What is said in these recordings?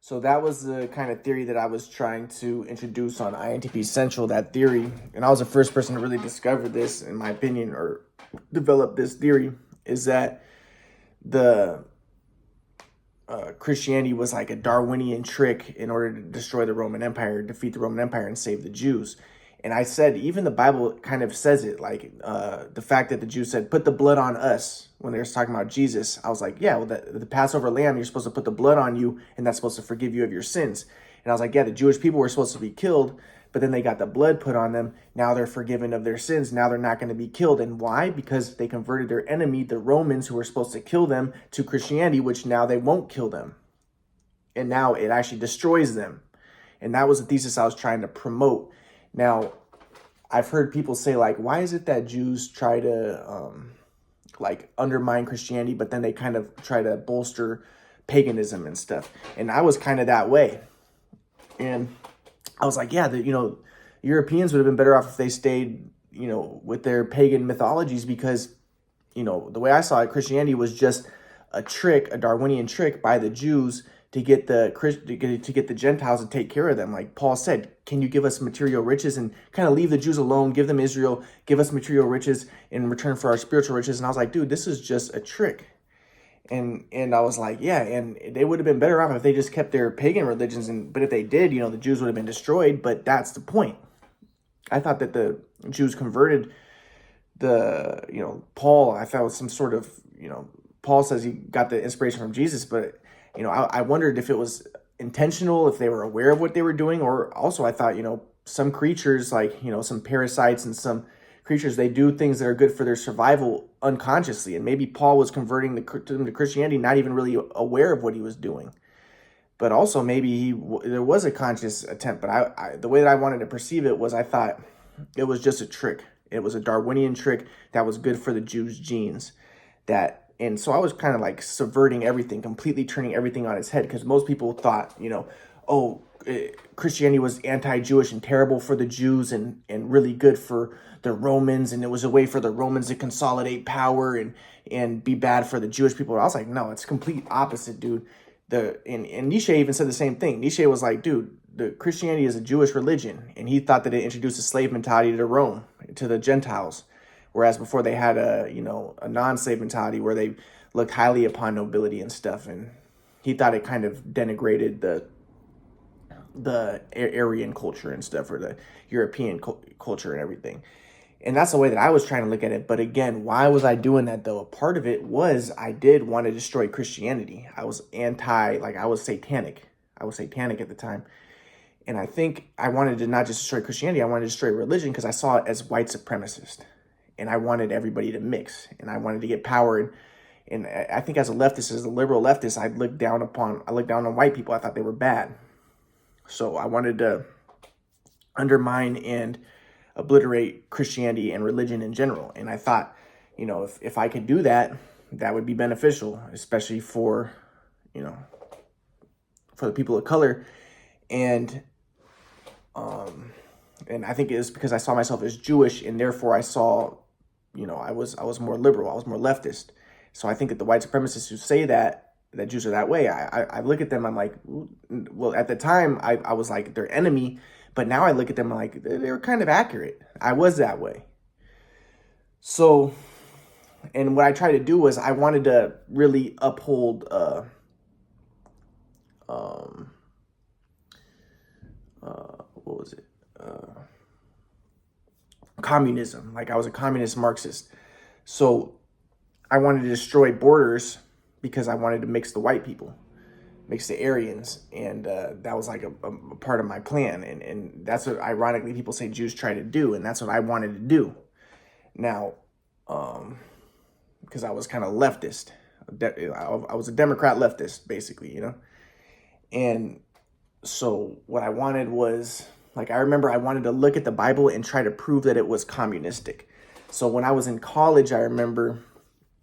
So that was the kind of theory that I was trying to introduce on INTP Central, that theory. And I was the first person to really discover this, in my opinion, or develop this theory, is that the Christianity was like a Darwinian trick in order to destroy the Roman Empire, defeat the Roman Empire, and save the Jews. And I said, even the Bible kind of says it, like the fact that the Jews said, put the blood on us when they were talking about Jesus. I was like, yeah, well, the Passover lamb, you're supposed to put the blood on you, and that's supposed to forgive you of your sins. And I was like, yeah, the Jewish people were supposed to be killed, but then they got the blood put on them. Now they're forgiven of their sins. Now they're not going to be killed. And why? Because they converted their enemy, the Romans, who were supposed to kill them, to Christianity, which now they won't kill them. And now it actually destroys them. And that was the thesis I was trying to promote. Now, I've heard people say, like, why is it that Jews try to undermine Christianity, but then they kind of try to bolster paganism and stuff? And I was kind of that way. And I was like, yeah, Europeans would have been better off if they stayed, with their pagan mythologies, because, the way I saw it, Christianity was just a trick, a Darwinian trick by the Jews to get the Gentiles to take care of them. Like Paul said, can you give us material riches, and kind of leave the Jews alone, give them Israel, give us material riches in return for our spiritual riches? And I was like, dude, this is just a trick. And I was like, yeah, and they would have been better off if they just kept their pagan religions. But if they did, the Jews would have been destroyed. But that's the point. I thought that the Jews converted Paul. I thought it was some sort of, Paul says he got the inspiration from Jesus, but I wondered if it was intentional, if they were aware of what they were doing. Or also I thought, some creatures, like, some parasites and some creatures, they do things that are good for their survival unconsciously. And maybe Paul was converting them to Christianity, not even really aware of what he was doing. But also maybe there was a conscious attempt. But I the way that I wanted to perceive it was, I thought it was just a trick. It was a Darwinian trick that was good for the Jews' genes. And so I was kind of like subverting everything, completely turning everything on its head, because most people thought, Christianity was anti-Jewish and terrible for the Jews and really good for the Romans. And it was a way for the Romans to consolidate power and be bad for the Jewish people. I was like, no, it's complete opposite, dude. And Nietzsche even said the same thing. Nietzsche was like, dude, the Christianity is a Jewish religion. And he thought that it introduced a slave mentality to Rome, to the Gentiles. Whereas before they had a non-slave mentality where they looked highly upon nobility and stuff. And he thought it kind of denigrated the Aryan culture and stuff, or the European culture and everything. And that's the way that I was trying to look at it. But again, why was I doing that though? A part of it was I did want to destroy Christianity. I was I was satanic. I was satanic at the time. And I think I wanted to not just destroy Christianity, I wanted to destroy religion, because I saw it as white supremacist. And I wanted everybody to mix, and I wanted to get power. And I think as a leftist, as a liberal leftist, I looked down on white people. I thought they were bad. So I wanted to undermine and obliterate Christianity and religion in general. And I thought, if I could do that, that would be beneficial, especially for the people of color. And I think it was because I saw myself as Jewish, and therefore I saw, I was more liberal, I was more leftist. So I think that the white supremacists who say that Jews are that way, I look at them, I'm like, well, at the time I was like their enemy, but now I look at them, I'm like, they're kind of accurate. I was that way. So, and what I tried to do was I wanted to really uphold what was it? Communism. Like, I was a communist Marxist. So I wanted to destroy borders because I wanted to mix the white people, mix the Aryans. And that was like a part of my plan. And that's what, ironically, people say Jews try to do. And that's what I wanted to do. Now, because I was kind of leftist. I was a Democrat leftist, basically, And so what I wanted was, like, I remember I wanted to look at the Bible and try to prove that it was communistic. So when I was in college, I remember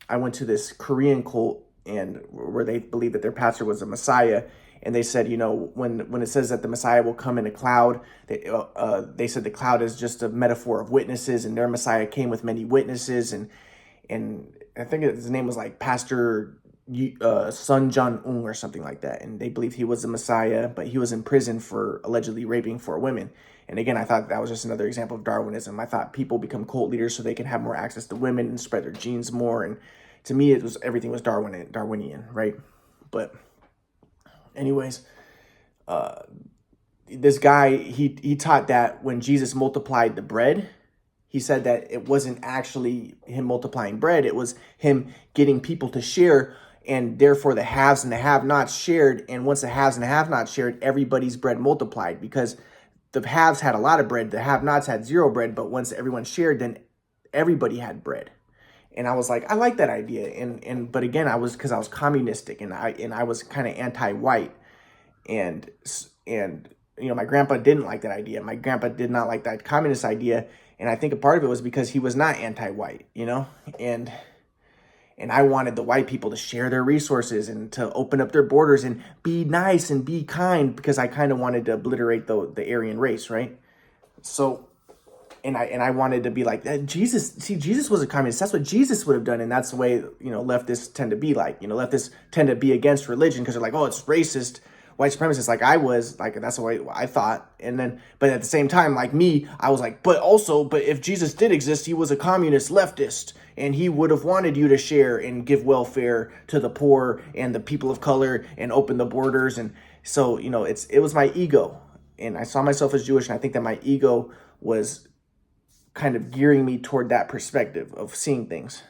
I went to this Korean cult, and where they believed that their pastor was a Messiah. And they said, when it says that the Messiah will come in a cloud, they said the cloud is just a metaphor of witnesses, and their Messiah came with many witnesses. And I think his name was like Pastor Sun Jong-un or something like that. And they believed he was the Messiah, but he was in prison for allegedly raping 4 women. And again, I thought that was just another example of Darwinism. I thought people become cult leaders so they can have more access to women and spread their genes more. And to me, it was everything was Darwinian, right? But anyways, this guy, he taught that when Jesus multiplied the bread, he said that it wasn't actually him multiplying bread. It was him getting people to share, and therefore the haves and the have-nots shared. And once the haves and the have-nots shared, everybody's bread multiplied, because the haves had a lot of bread, the have-nots had zero bread. But once everyone shared, then everybody had bread. And I was like, I like that idea. But again, because I was communistic, and I was kind of anti-white, and my grandpa didn't like that idea. My grandpa did not like that communist idea. And I think a part of it was because he was not anti-white, and I wanted the white people to share their resources and to open up their borders and be nice and be kind, because I kind of wanted to obliterate the Aryan race, right? So, and I wanted to be like that. Jesus was a communist. That's what Jesus would have done. And that's the way, leftists tend to be like, leftists tend to be against religion because they're like, oh, it's racist, white supremacist. Like I was, like, that's the way I thought. And then, but at the same time, like me, I was like, but if Jesus did exist, he was a communist leftist, and he would have wanted you to share and give welfare to the poor and the people of color and open the borders. And so, it was my ego, and I saw myself as Jewish. And I think that my ego was kind of gearing me toward that perspective of seeing things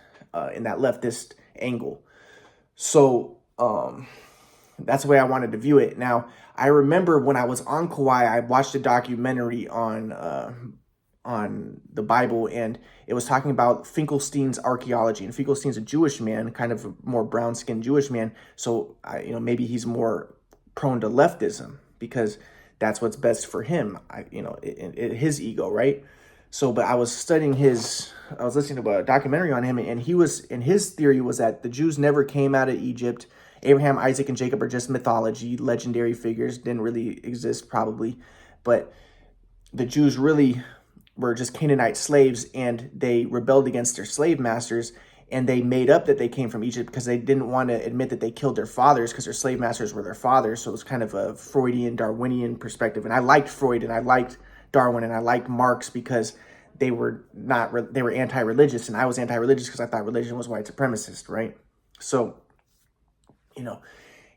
in that leftist angle. So that's the way I wanted to view it. Now, I remember when I was on Kauai, I watched a documentary on the Bible, and it was talking about Finkelstein's archaeology. And Finkelstein's a Jewish man, kind of a more brown-skinned Jewish man. So, maybe he's more prone to leftism because that's what's best for him, his ego, right? So, but I was listening to a documentary on him, and his theory was that the Jews never came out of Egypt. Abraham, Isaac, and Jacob are just mythology, legendary figures, didn't really exist probably. But the Jews really were just Canaanite slaves, and they rebelled against their slave masters, and they made up that they came from Egypt because they didn't want to admit that they killed their fathers, because their slave masters were their fathers. So it was kind of a Freudian, Darwinian perspective. And I liked Freud, and I liked Darwin, and I liked Marx, because they were anti-religious, and I was anti-religious because I thought religion was white supremacist, right? So,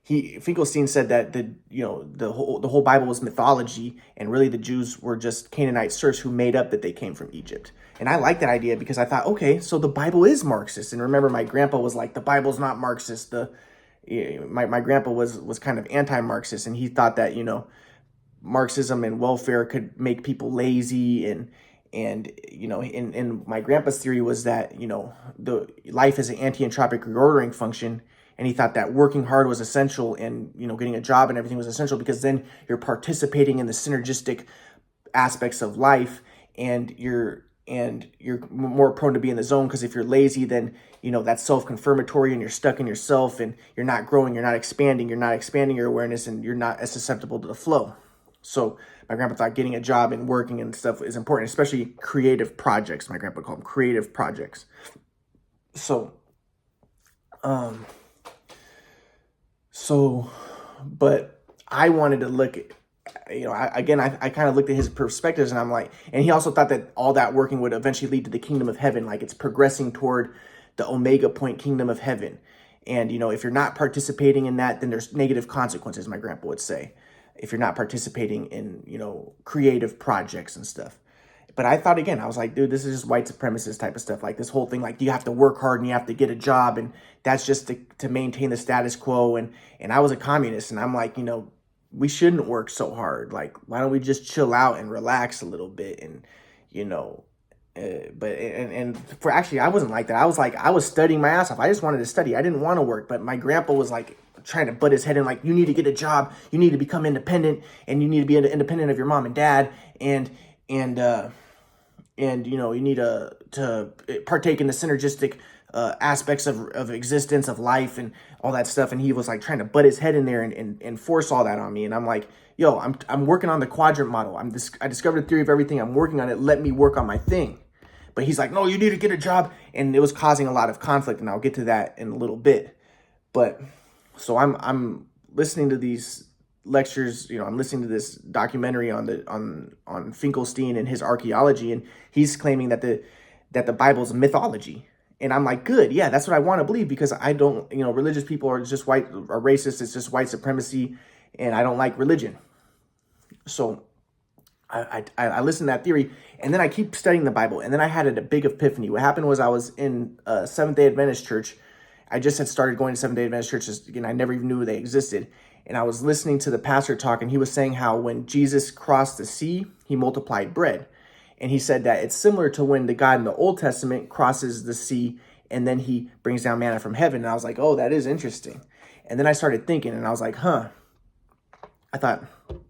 Finkelstein said that the whole Bible was mythology, and really the Jews were just Canaanite serfs who made up that they came from Egypt. And I like that idea because I thought, okay, so the Bible is Marxist. And remember, my grandpa was like, the Bible's not Marxist. My grandpa was kind of anti-Marxist, and he thought that Marxism and welfare could make people lazy, and my grandpa's theory was that the life is an anti-entropic reordering function. And he thought that working hard was essential, and getting a job and everything was essential, because then you're participating in the synergistic aspects of life, and you're more prone to be in the zone. Because if you're lazy, then that's self-confirmatory, and you're stuck in yourself, and you're not growing, you're not expanding your awareness, and you're not as susceptible to the flow. So my grandpa thought getting a job and working and stuff is important, especially creative projects. My grandpa called them creative projects. But I wanted to look at, I kind of looked at his perspectives, and I'm like, and he also thought that all that working would eventually lead to the kingdom of heaven. Like, it's progressing toward the Omega point kingdom of heaven. And, if you're not participating in that, then there's negative consequences, my grandpa would say, if you're not participating in, creative projects and stuff. But I thought, again, I was like, dude, this is just white supremacist type of stuff. Like, this whole thing, like, you have to work hard and you have to get a job, and that's just to maintain the status quo. And I was a communist, and I'm like, we shouldn't work so hard. Like, why don't we just chill out and relax a little bit? And, for actually, I wasn't like that. I was studying my ass off. I just wanted to study. I didn't want to work. But my grandpa was like trying to butt his head in, like, you need to get a job. You need to become independent, and you need to be independent of your mom and dad. And you need to partake in the synergistic aspects of existence, of life, and all that stuff. And he was like trying to butt his head in there and force all that on me. And I'm like, yo, I'm working on the quadrant model. I discovered a theory of everything. I'm working on it. Let me work on my thing. But he's like, no, you need to get a job. And it was causing a lot of conflict. And I'll get to that in a little bit. But so I'm listening to these lectures, I'm listening to this documentary on Finkelstein and his archaeology, and he's claiming that the Bible's mythology. And I'm like, good, yeah, that's what I want to believe, because I don't, religious people are just are racist, it's just white supremacy, and I don't like religion. So I listened to that theory, and then I keep studying the Bible, and then I had a big epiphany. What happened was I was in a Seventh-day Adventist church. I just had started going to Seventh-day Adventist churches, and I never even knew they existed. And I was listening to the pastor talk, and he was saying how when Jesus crossed the sea, he multiplied bread. And he said that it's similar to when the God in the Old Testament crosses the sea, and then he brings down manna from heaven. And I was like, oh, that is interesting. And then I started thinking, and I was like, I thought,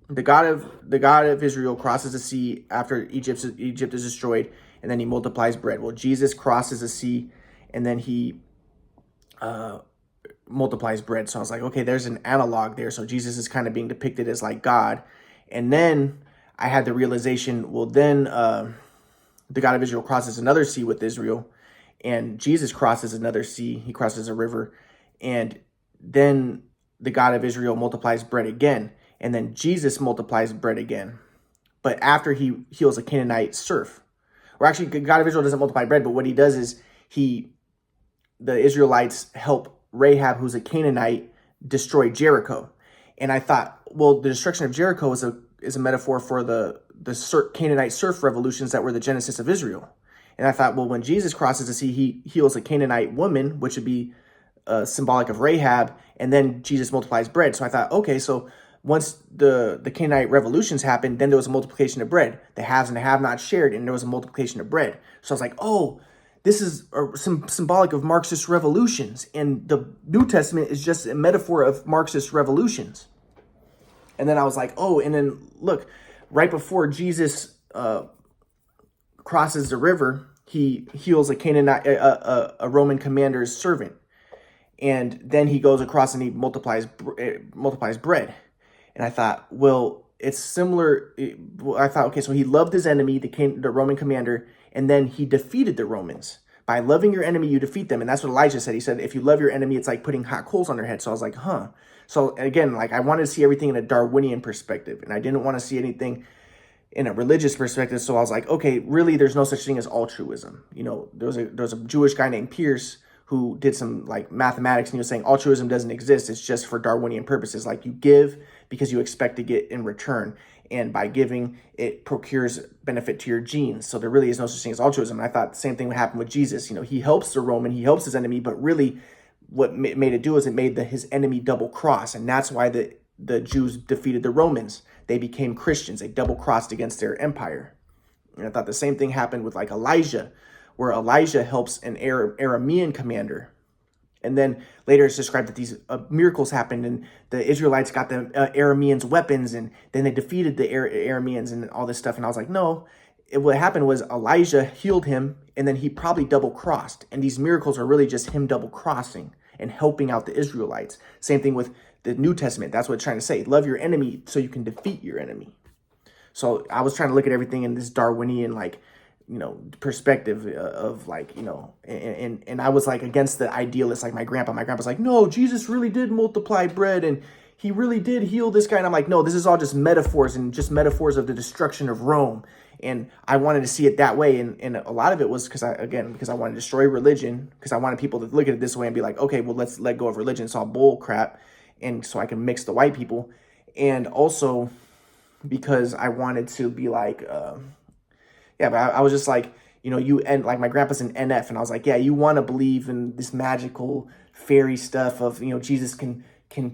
the God of Israel crosses the sea after Egypt is destroyed, and then he multiplies bread. Well, Jesus crosses the sea, and then he multiplies bread. So I was like, okay, there's an analog there. So Jesus is kind of being depicted as like God. And then I had the realization, well, then the God of Israel crosses another sea with Israel, and Jesus crosses another sea. He crosses a river, and then the God of Israel multiplies bread again, and then Jesus multiplies bread again. But after he heals a Canaanite serf, or actually, God of Israel doesn't multiply bread, but what he does is the Israelites help Rahab, who's a Canaanite, destroy Jericho. And I thought, well, the destruction of Jericho is a metaphor for the Canaanite serf revolutions that were the genesis of Israel. And I thought, well, when Jesus crosses the sea, he heals a Canaanite woman, which would be symbolic of Rahab, and then Jesus multiplies bread. So I thought, okay, so once the Canaanite revolutions happened, then there was a multiplication of bread. The haves and the have-nots shared, and there was a multiplication of bread. So I was like, oh, this is some symbolic of Marxist revolutions, and the New Testament is just a metaphor of Marxist revolutions. And then I was like, oh, and then look, right before Jesus crosses the river, he heals a Canaanite, a Roman commander's servant, and then he goes across and he multiplies bread. And I thought, well, it's similar. I thought, okay, so he loved his enemy, the Roman commander, and then he defeated the Romans. By loving your enemy, you defeat them. And that's what Elijah said. He said, if you love your enemy, it's like putting hot coals on their head. So I was like, So again, like I wanted to see everything in a Darwinian perspective, and I didn't want to see anything in a religious perspective. So I was like, okay, really, there's no such thing as altruism. There was a Jewish guy named Pierce who did some like mathematics, and he was saying altruism doesn't exist. It's just for Darwinian purposes. Like you give because you expect to get in return. And by giving, it procures benefit to your genes. So there really is no such thing as altruism. And I thought the same thing would happen with Jesus. He helps the Roman, he helps his enemy, but really what made it do is it made his enemy double cross. And that's why the Jews defeated the Romans. They became Christians. They double crossed against their empire. And I thought the same thing happened with like Elijah, where Elijah helps an Aramean commander. And then later it's described that these miracles happened, and the Israelites got the Arameans weapons, and then they defeated the Arameans and all this stuff. And I was like, no, what happened was Elijah healed him, and then he probably double crossed. And these miracles are really just him double crossing and helping out the Israelites. Same thing with the New Testament. That's what it's trying to say. Love your enemy so you can defeat your enemy. So I was trying to look at everything in this Darwinian, perspective of and I was like against the idealists, like my grandpa's like, no, Jesus really did multiply bread and he really did heal this guy. And I'm like, no, this is all just metaphors and just metaphors of the destruction of Rome. And I wanted to see it that way. And a lot of it was because I wanted to destroy religion, because I wanted people to look at it this way and be like, okay, well, let's let go of religion. It's all bull crap. And so I can mix the white people. And also because I wanted to be like, but I was just like, like my grandpa's an NF, and I was like, yeah, you want to believe in this magical fairy stuff of, Jesus can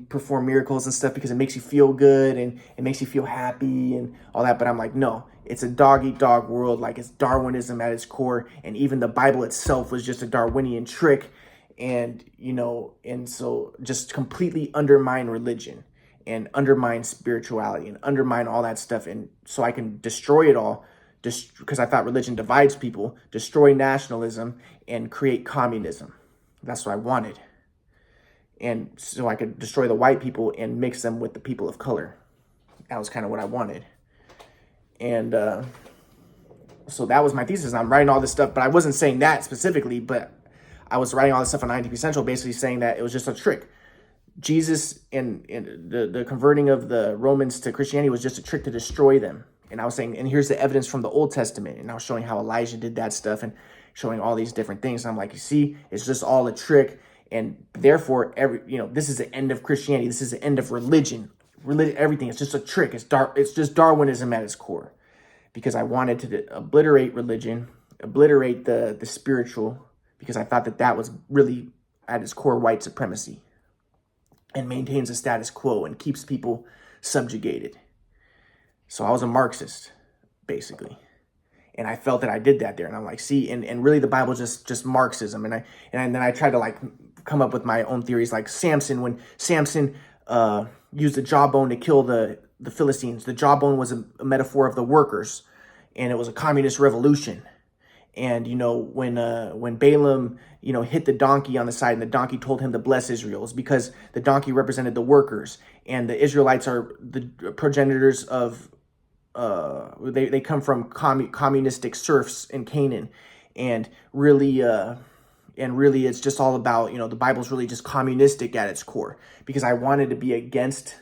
perform miracles and stuff because it makes you feel good and it makes you feel happy and all that. But I'm like, no, it's a dog eat dog world. Like it's Darwinism at its core. And even the Bible itself was just a Darwinian trick. And, and so just completely undermine religion and undermine spirituality and undermine all that stuff. And so I can destroy it all. Just because I thought religion divides people, destroy nationalism, and create communism. That's what I wanted. And so I could destroy the white people and mix them with the people of color. That was kind of what I wanted. And so that was my thesis. I'm writing all this stuff, but I wasn't saying that specifically, but I was writing all this stuff on INTP Central, basically saying that it was just a trick. Jesus and the converting of the Romans to Christianity was just a trick to destroy them. And I was saying, and here's the evidence from the Old Testament. And I was showing how Elijah did that stuff and showing all these different things. And I'm like, you see, it's just all a trick. And therefore, this is the end of Christianity. This is the end of religion. Everything is just a trick. It's just Darwinism at its core. Because I wanted to obliterate religion, obliterate the spiritual, because I thought that was really at its core white supremacy and maintains a status quo and keeps people subjugated. So I was a Marxist, basically. And I felt that I did that there. And I'm like, see, and really the Bible just Marxism. And then I tried to like come up with my own theories, like Samson, when Samson used the jawbone to kill the Philistines. The jawbone was a metaphor of the workers, and it was a communist revolution. And, when Balaam, hit the donkey on the side and the donkey told him to bless Israel, it's because the donkey represented the workers, and the Israelites are the progenitors of, they come from communistic serfs in Canaan. And really it's just all about, the Bible's really just communistic at its core, because I wanted to be against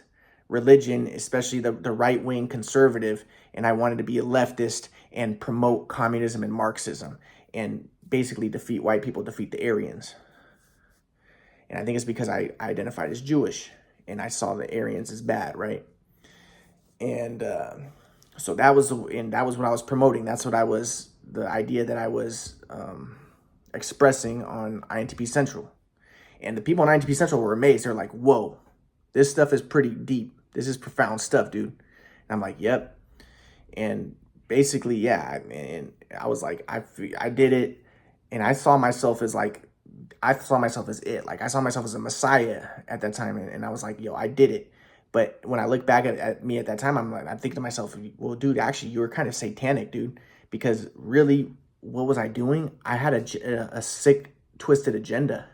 religion, especially the right-wing conservative, and I wanted to be a leftist and promote communism and Marxism and basically defeat white people, defeat the Aryans. And I think it's because I identified as Jewish and I saw the Aryans as bad, right? And so that was what I was promoting. That's what the idea that I was expressing on INTP Central. And the people on INTP Central were amazed. They're like, whoa, this stuff is pretty deep. This is profound stuff, dude. And I'm like, yep. And basically, yeah. And I was like, I did it. And I saw myself as it. Like, I saw myself as a messiah at that time. And I was like, yo, I did it. But when I look back at me at that time, I'm thinking to myself, well, dude, actually, you were kind of satanic, dude. Because really, what was I doing? I had a sick, twisted agenda.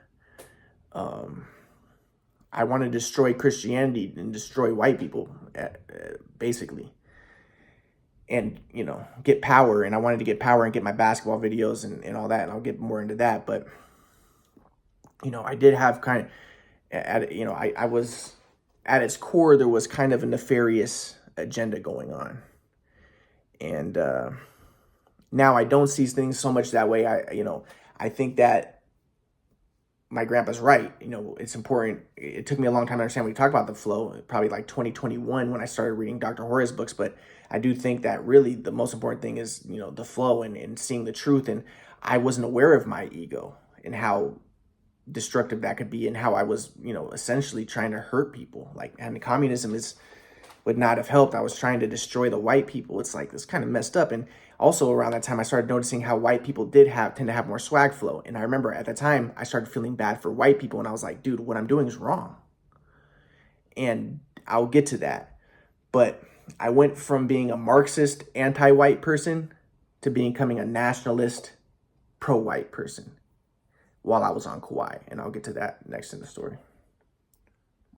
I wanted to destroy Christianity and destroy white people, basically. And, get power. And I wanted to get power and get my basketball videos and all that. And I'll get more into that. But, I did have kind of, I was, at its core, there was kind of a nefarious agenda going on. And now I don't see things so much that way. I think that my grandpa's right. It's important. It took me a long time to understand when you talk about the flow, probably like 2021 when I started reading Dr. Horace's books. But I do think that really the most important thing is, the flow and seeing the truth. And I wasn't aware of my ego and how destructive that could be and how I was, essentially trying to hurt people. And communism would not have helped. I was trying to destroy the white people. It's like, it's kind of messed up. And also around that time, I started noticing how white people tend to have more swag flow. And I remember at that time, I started feeling bad for white people. And I was like, dude, what I'm doing is wrong. And I'll get to that. But I went from being a Marxist, anti-white person to becoming a nationalist, pro-white person while I was on Kauai. And I'll get to that next in the story.